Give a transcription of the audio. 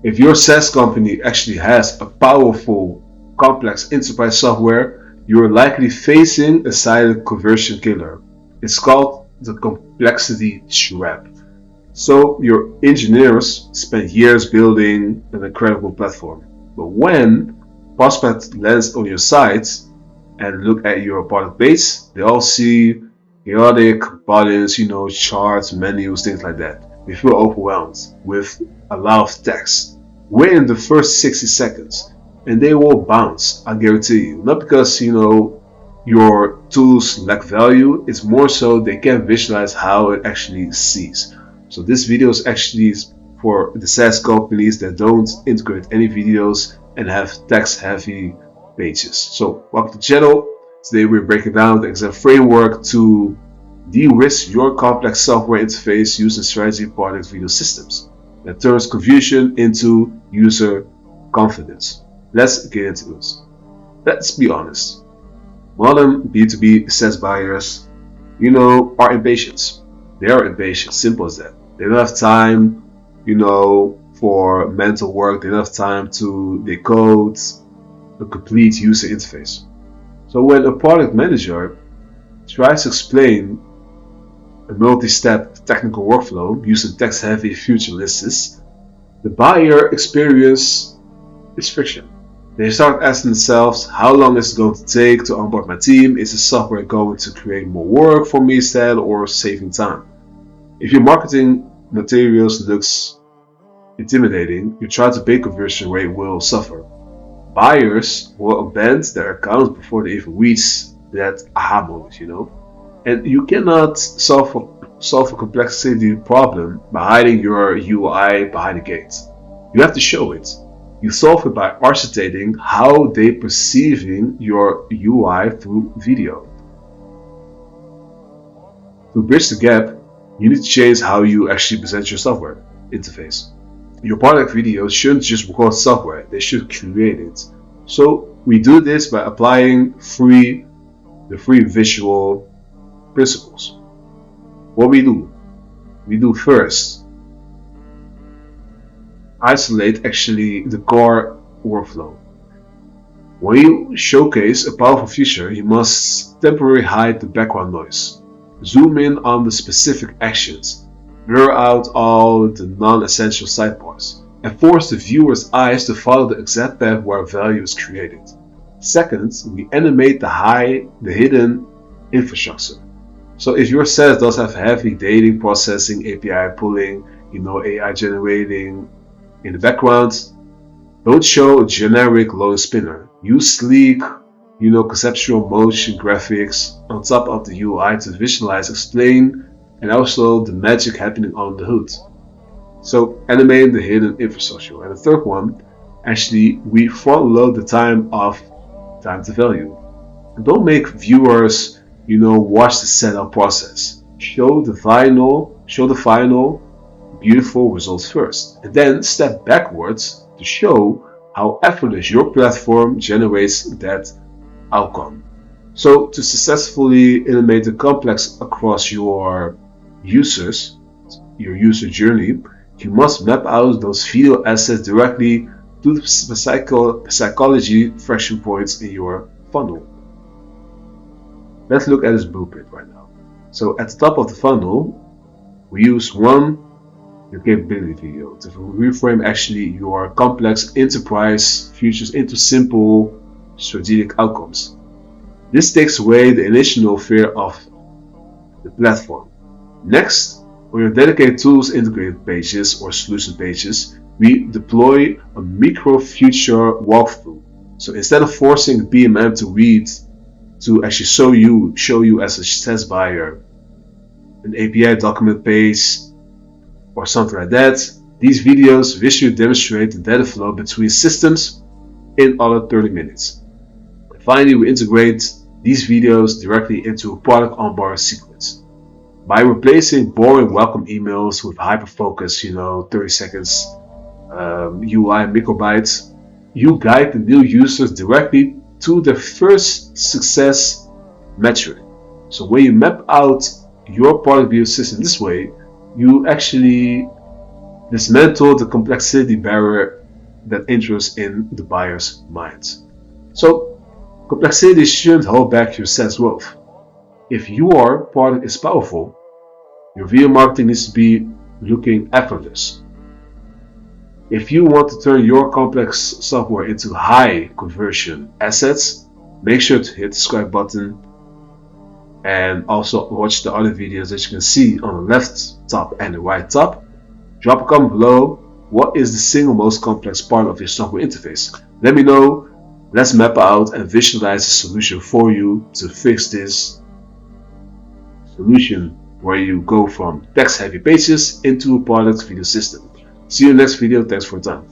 If your SaaS company actually has a powerful, complex enterprise software, you're likely facing a silent conversion killer. It's called the complexity trap. So your engineers spend years building an incredible platform. But when prospect lands on your site and look at your product page, they all see chaotic buttons, charts, menus, things like that. They feel overwhelmed with a lot of text. Within the first 60 seconds, and they will bounce, I guarantee you. Not because, your tools lack value, it's more so they can't visualize how it actually sees. So this video is actually for the SaaS companies that don't integrate any videos and have text heavy pages. So welcome to the channel. Today we're breaking down the exact framework to de-risk your complex software interface using strategy product video systems that turns confusion into user confidence. Let's get into this. Let's be honest. Modern B2B SaaS buyers, are impatient. They are impatient, simple as that. They don't have time, for mental work. They don't have time to decode a complete user interface. So when a product manager tries to explain a multi-step technical workflow using text-heavy feature lists, the buyer experience is friction. They start asking themselves, how long is it going to take to onboard my team? Is the software going to create more work for me instead or saving time? If your marketing materials looks intimidating, your try to pay conversion rate will suffer. Buyers will abandon their accounts before they even reach that aha moment, And you cannot solve a complexity problem by hiding your UI behind the gate. You have to show it. You solve it by articulating how they perceiving your UI through video. To bridge the gap, you need to change how you actually present your software interface. Your product videos shouldn't just record software, they should create it. So we do this by applying the free visual principles. What we do first, isolate actually the core workflow. When you showcase a powerful feature, you must temporarily hide the background noise. Zoom in on the specific actions, blur out all the non-essential sidebars, and force the viewer's eyes to follow the exact path where value is created. Second, we animate the hidden infrastructure. So if your SaaS does have heavy data processing, API pulling, AI generating in the background, don't show a generic loading spinner. Use sleek, conceptual motion graphics on top of the UI to visualize, explain, and also the magic happening on the hood. So animate the hidden infrastructure. And the third one, actually, we front load the time to value. And don't make viewers, watch the setup process. Show the final beautiful results first, and then step backwards to show how effortless your platform generates that outcome. So to successfully animate the complex across your user journey, you must map out those video assets directly to the psychology friction points in your funnel. Let's look at this blueprint right now. So at the top of the funnel, we use your capability video to reframe actually your complex enterprise features into simple strategic outcomes. This takes away the initial fear of the platform. Next, on your dedicated tools integrated pages or solution pages, we deploy a micro feature walkthrough. So instead of forcing the PMM to actually show you as a SaaS buyer an API document page or something like that, these videos visually demonstrate the data flow between systems in under 30 minutes. And finally, we integrate these videos directly into a product onboard sequence. By replacing boring welcome emails with hyper-focused, 30 seconds UI microbytes, you guide the new users directly to their first success metric. So when you map out your product view system this way, you actually Dismantle the complexity barrier that enters in the buyer's minds. So, complexity shouldn't hold back your sales growth. If your product is powerful, your video marketing needs to be looking effortless. If you want to turn your complex software into high conversion assets, make sure to hit the subscribe button and also watch the other videos that you can see on the left top and the right top. Drop a comment below. What is the single most complex part of your software interface? Let me know. Let's map out and visualize a solution for you to fix this solution where you go from text heavy pages into a product video system. See you in the next video. Thanks for your time.